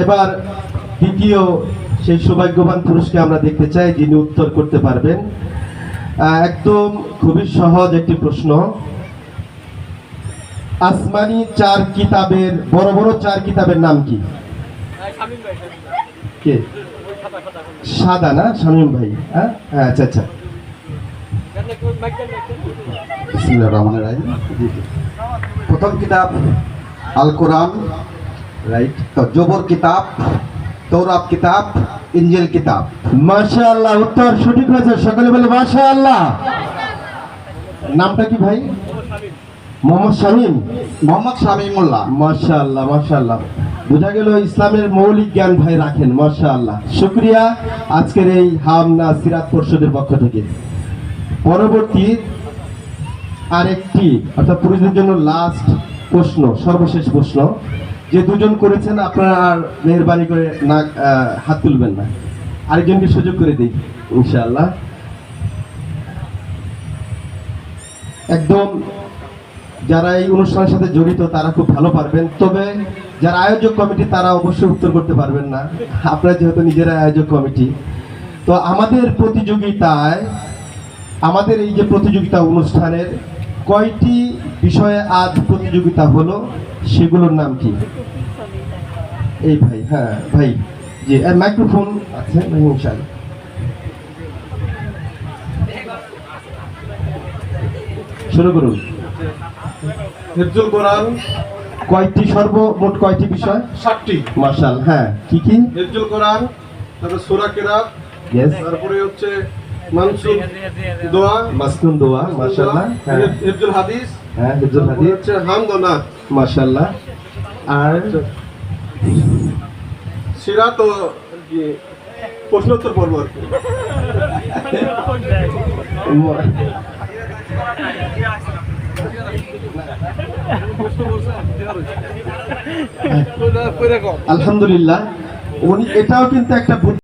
এবার দ্বিতীয় সেই সৌভাগ্যবান পুরুষকে আমরা দেখতে চাই যিনি উত্তর করতে পারবেন। একদম খুবই সহজ একটি প্রশ্ন। আসমানি চার কিতাবের বড় বড় চার কিতাবের নাম কি? কে? সাদা না শামীম ভাই? হ্যাঁ, আচ্ছা আচ্ছা। বিসমিল্লাহির রহমানির রহিম। প্রথম কিতাব আল কোরআন, রাইট। তো জবর কিতাব, তৌরাত কিতাব, ইনজিল কিতাব। মাশাআল্লাহ, উত্তর সঠিক হয়েছে। সকলে বলে মাশাআল্লাহ। নামটা কি ভাই? মোহাম্মদ শামীম। মোহাম্মদ শামীমুল্লাহ। মাশাআল্লাহ মাশাআল্লাহ, বোঝা গেল ইসলামের মৌলিক জ্ঞান ভাই রাখেন। মাশাআল্লাহ, শুকরিয়া আজকের এই হামনা সিরাত পরিষদের পক্ষ থেকে। পরবর্তী আরেকটি অর্থাৎ পুরুষদের জন্য লাস্ট প্রশ্ন, সর্বশেষ প্রশ্ন। যে দুজন করেছেন আপনারা আর মেহেরবানি করে না হাত তুলবেন না, আরেকজনকে সুযোগ করে দিই ইনশাআল্লাহ। একদম যারা এই অনুষ্ঠানের সাথে জড়িত তারা খুব ভালো পারবেন, তবে যারা আয়োজক কমিটি তারা অবশ্যই উত্তর করতে পারবেন না, আপনারা যেহেতু নিজেরা আয়োজক কমিটি। তো আমাদের প্রতিযোগিতায়, আমাদের এই যে প্রতিযোগিতা অনুষ্ঠানের কয়টি বিষয়ে আজ প্রতিযোগিতা হলো সেগুলোর নাম কি? এই ভাই, হ্যাঁ ভাই, যে মাইক্রোফোন আছে ভাই, ইনশাআল্লাহ শুরু করুন। হিফজুল কোরআন কয়টি, সর্বমোট কয়টি বিষয়? 7টি। মাশাল, হ্যাঁ কি কি? হিফজুল কোরআন, তারপর সূরা কিরাত, ইয়েস। তারপরে হচ্ছে মানসুখ দোয়া, মাসনুন দোয়া, মাশাআল্লাহ। হ্যাঁ হিফজুল হাদিস, হ্যাঁ, হিফজুল তারপরে হাদিস, হচ্ছে হামদ ও নাত, মাশাআল্লাহ। আর সিরাত ও কি প্রশ্নোত্তর পর্ব আর কি। আলহামদুলিল্লাহ, উনি এটাও কিন্তু একটা